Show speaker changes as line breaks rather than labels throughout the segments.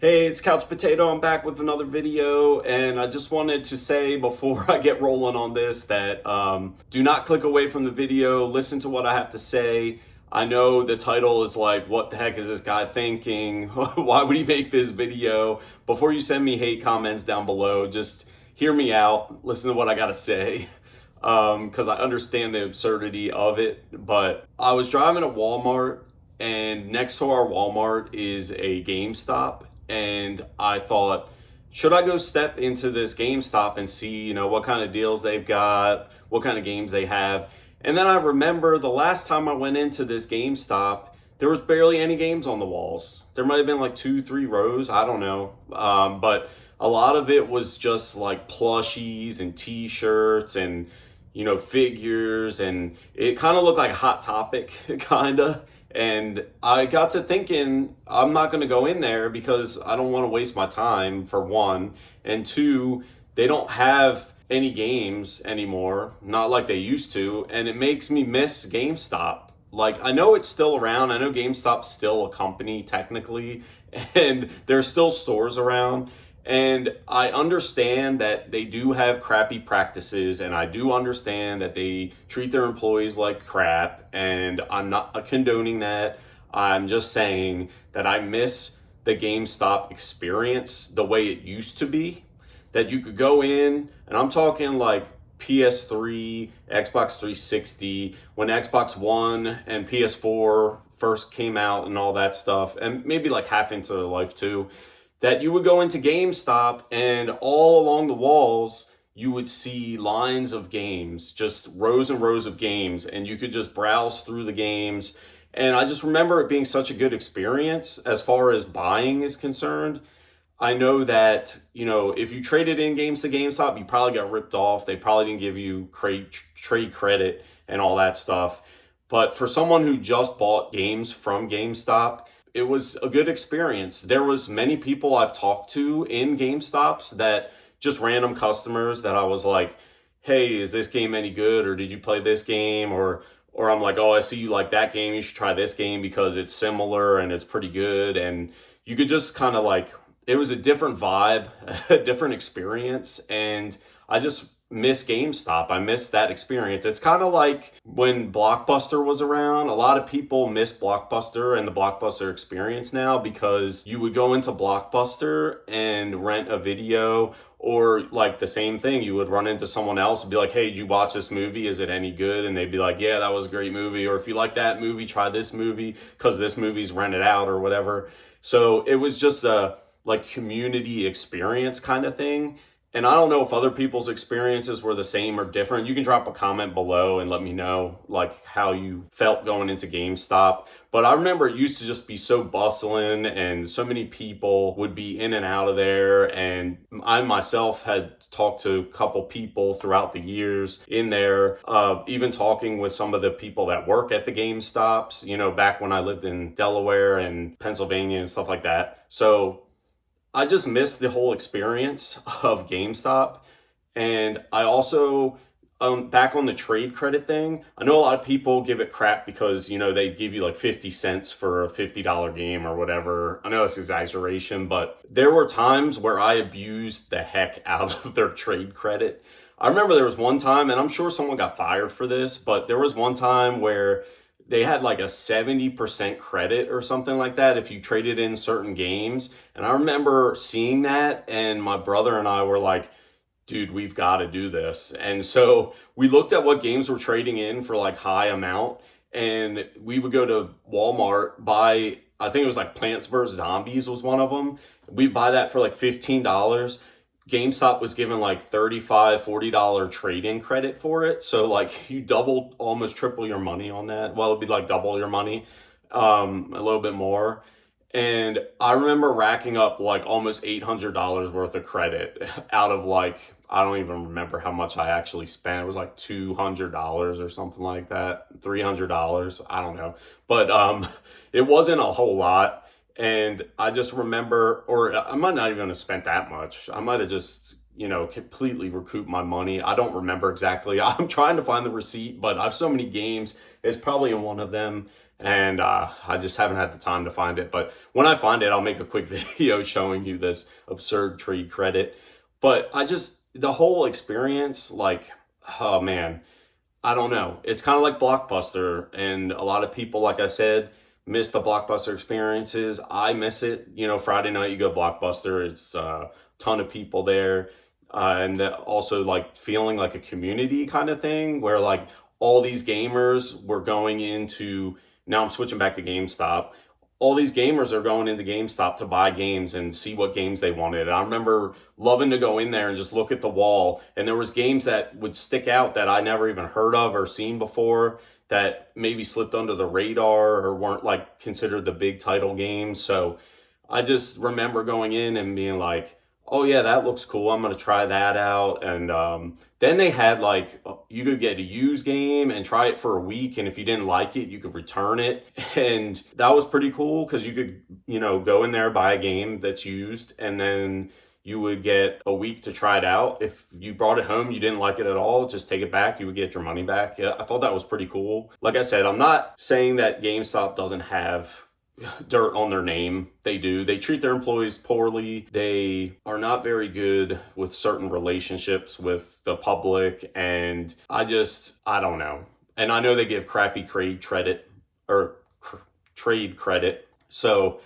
Hey, it's Couch Potato. I'm back with another video, and I just wanted to say before I get rolling on this that do not click away from the video. Listen to what I have to say. I know the title is like, what the heck is this guy thinking? Why would he make this video? Before you send me hate comments down below, just hear me out. Listen to what I got to say. Because I understand the absurdity of it. But I was driving to Walmart, and next to our Walmart is a GameStop, and I thought, should I go step into this GameStop and see, what kind of deals they've got, what kind of games they have? And then I remember the last time I went into this GameStop, there was barely any games on the walls. There might have been like 2, 3 rows, I don't know. But a lot of it was just like plushies and t-shirts and figures, and it kind of looked like Hot Topic, kind of. And I got to thinking, I'm not going to go in there because I don't want to waste my time, for one. And two, they don't have any games anymore, not like they used to. And it makes me miss GameStop. Like, I know it's still around. I know GameStop's still a company, technically, and there's still stores around. And I understand that they do have crappy practices, and I do understand that they treat their employees like crap, and I'm not condoning that. I'm just saying that I miss the GameStop experience the way it used to be. That you could go in, and I'm talking like PS3, Xbox 360, when Xbox One and PS4 first came out and all that stuff, and maybe like half into life too, that you would go into GameStop and all along the walls, you would see lines of games, just rows and rows of games, and you could just browse through the games. And I just remember it being such a good experience as far as buying is concerned. I know that, if you traded in games to GameStop, you probably got ripped off. They probably didn't give you trade credit and all that stuff. But for someone who just bought games from GameStop, it was a good experience. There was many people I've talked to in GameStops, that just random customers, that I was like, hey, is this game any good? Or did you play this game? Or I'm like, oh, I see you like that game. You should try this game because it's similar and it's pretty good. And you could just kind of like, it was a different vibe, a different experience. And I just miss GameStop. I miss that experience. It's kind of like when Blockbuster was around. A lot of people miss Blockbuster and the Blockbuster experience now, because you would go into Blockbuster and rent a video, or like the same thing, you would run into someone else and be like, hey, did you watch this movie? Is it any good? And they'd be like, yeah, that was a great movie. Or if you like that movie, try this movie because this movie's rented out or whatever. So it was just a like community experience kind of thing. And I don't know if other people's experiences were the same or different. You can drop a comment below and let me know like how you felt going into GameStop. But I remember it used to just be so bustling, and so many people would be in and out of there. And I myself had talked to a couple people throughout the years in there, even talking with some of the people that work at the GameStops, back when I lived in Delaware and Pennsylvania and stuff like that. So I just miss the whole experience of GameStop. And I also, back on the trade credit thing, I know a lot of people give it crap because, they give you like 50 cents for a $50 game or whatever. I know it's exaggeration, but there were times where I abused the heck out of their trade credit. I remember there was one time, and I'm sure someone got fired for this, but there was one time where they had like a 70% credit or something like that if you traded in certain games. And I remember seeing that, and my brother and I were like, dude, we've got to do this. And so we looked at what games were trading in for like high amount, and we would go to Walmart, buy, I think it was like Plants vs. Zombies was one of them. We'd buy that for like $15. GameStop was giving like $35, $40 trade-in credit for it. So like you double, almost triple your money on that. Well, it'd be like double your money, a little bit more. And I remember racking up like almost $800 worth of credit out of like, I don't even remember how much I actually spent. It was like $200 or something like that, $300. I don't know. But it wasn't a whole lot. And I just remember, or I might not even have spent that much. I might have just, completely recouped my money. I don't remember exactly. I'm trying to find the receipt, but I have so many games. It's probably in one of them and I just haven't had the time to find it. But when I find it, I'll make a quick video showing you this absurd trade credit. But the whole experience, like, oh man, I don't know. It's kind of like Blockbuster, and a lot of people, like I said, miss the Blockbuster experiences. I miss it. You know, Friday night you go Blockbuster, it's a ton of people there. And that also like feeling like a community kind of thing where like all these gamers were going into, now I'm switching back to GameStop. All these gamers are going into GameStop to buy games and see what games they wanted. And I remember loving to go in there and just look at the wall. And there was games that would stick out that I never even heard of or seen before, that maybe slipped under the radar or weren't like considered the big title games. So I just remember going in and being like, oh yeah, that looks cool. I'm gonna try that out. And then they had like you could get a used game and try it for a week, and if you didn't like it, you could return it. And that was pretty cool because you could, you know, go in there, buy a game that's used, and then you would get a week to try it out. If you brought it home, you didn't like it at all, just take it back. You would get your money back. Yeah, I thought that was pretty cool. Like I said, I'm not saying that GameStop doesn't have dirt on their name. They do. They treat their employees poorly. They are not very good with certain relationships with the public. And I don't know. And I know they give crappy trade credit. So,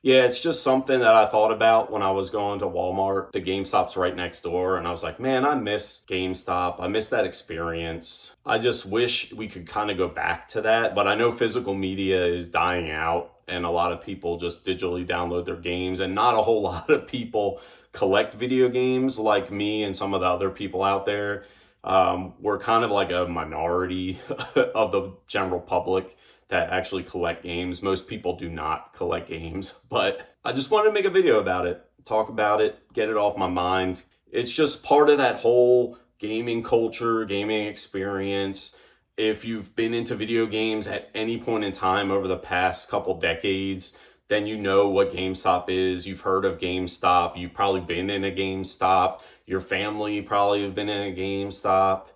yeah, it's just something that I thought about when I was going to Walmart. The GameStop's right next door, and I was like, man, I miss GameStop. I miss that experience. I just wish we could kind of go back to that, but I know physical media is dying out, and a lot of people just digitally download their games, and not a whole lot of people collect video games like me and some of the other people out there. We're kind of like a minority of the general public that actually collect games. Most people do not collect games, but I just wanted to make a video about it, talk about it, get it off my mind. It's just part of that whole gaming culture, gaming experience. If you've been into video games at any point in time over the past couple decades, then you know what GameStop is. You've heard of GameStop. You've probably been in a GameStop. Your family probably have been in a GameStop,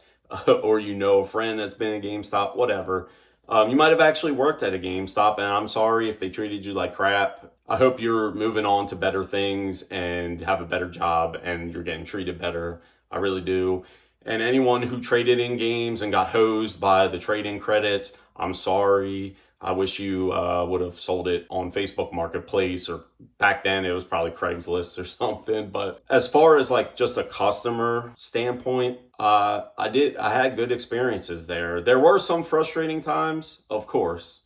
or you know a friend that's been in a GameStop, whatever. You might have actually worked at a GameStop, and I'm sorry if they treated you like crap. I hope you're moving on to better things and have a better job and you're getting treated better. I really do. And anyone who traded in games and got hosed by the trade-in credits, I'm sorry. I wish you would have sold it on Facebook Marketplace, or back then it was probably Craigslist or something. But as far as like just a customer standpoint, I had good experiences there. There were some frustrating times, of course,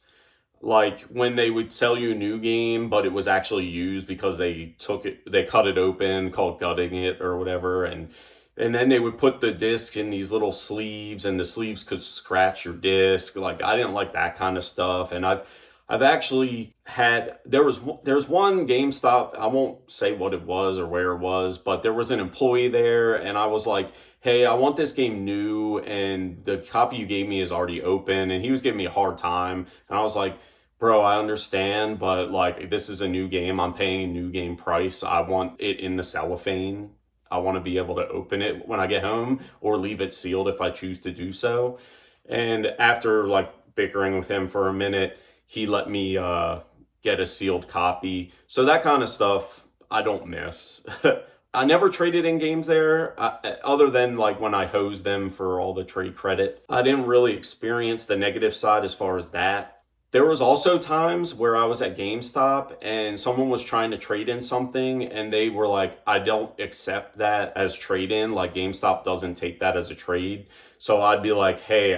like when they would sell you a new game, but it was actually used because they cut it open, called gutting it or whatever, and then they would put the disc in these little sleeves, and the sleeves could scratch your disc. Like, I didn't like that kind of stuff. And I've actually had, there's one GameStop, I won't say what it was or where it was, but there was an employee there, and I was like, hey, I want this game new, and the copy you gave me is already open. And he was giving me a hard time. And I was like, bro, I understand, but like, this is a new game. I'm paying a new game price. I want it in the cellophane. I want to be able to open it when I get home, or leave it sealed if I choose to do so. And after like bickering with him for a minute, he let me get a sealed copy. So that kind of stuff I don't miss. I never traded in games there, other than like when I hosed them for all the trade credit. I didn't really experience the negative side as far as that. There was also times where I was at GameStop and someone was trying to trade in something, and they were like, I don't accept that as trade-in. Like, GameStop doesn't take that as a trade. So I'd be like, hey,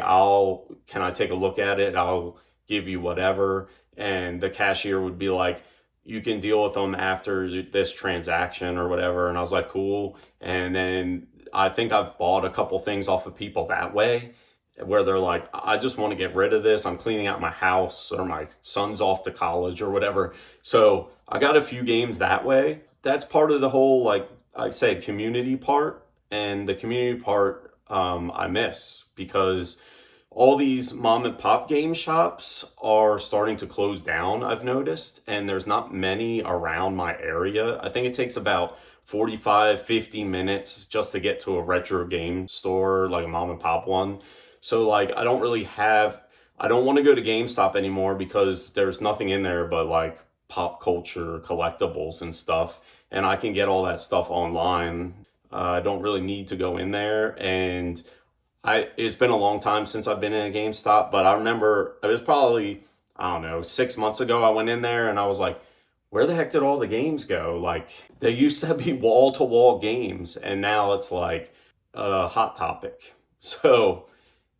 can I take a look at it? I'll give you whatever. And the cashier would be like, you can deal with them after this transaction or whatever. And I was like, cool. And then I think I've bought a couple things off of people that way, where they're like, I just want to get rid of this. I'm cleaning out my house, or my son's off to college or whatever. So I got a few games that way. That's part of the whole, like I said, community part. And the community part I miss, because all these mom and pop game shops are starting to close down, I've noticed. And there's not many around my area. I think it takes about 45, 50 minutes just to get to a retro game store, like a mom and pop one. So like, I don't really have I don't want to go to GameStop anymore because there's nothing in there but like pop culture collectibles and stuff, and I can get all that stuff online. I don't really need to go in there, and it's been a long time since I've been in a GameStop, but I remember it was probably, I don't know, 6 months ago. I went in there and I was like, where the heck did all the games go? Like, there used to be wall to wall games, and now it's like a hot topic. So,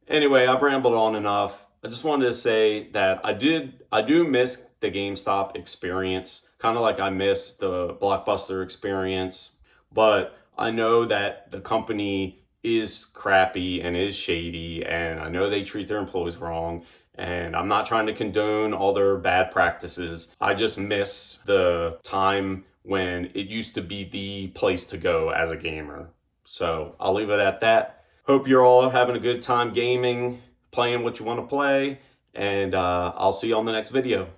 anyway, I've rambled on enough. I just wanted to say that I do miss the GameStop experience, kind of like I miss the Blockbuster experience, but I know that the company is crappy and is shady, and I know they treat their employees wrong, and I'm not trying to condone all their bad practices. I just miss the time when it used to be the place to go as a gamer. So I'll leave it at that. Hope you're all having a good time gaming, playing what you want to play, and I'll see you on the next video.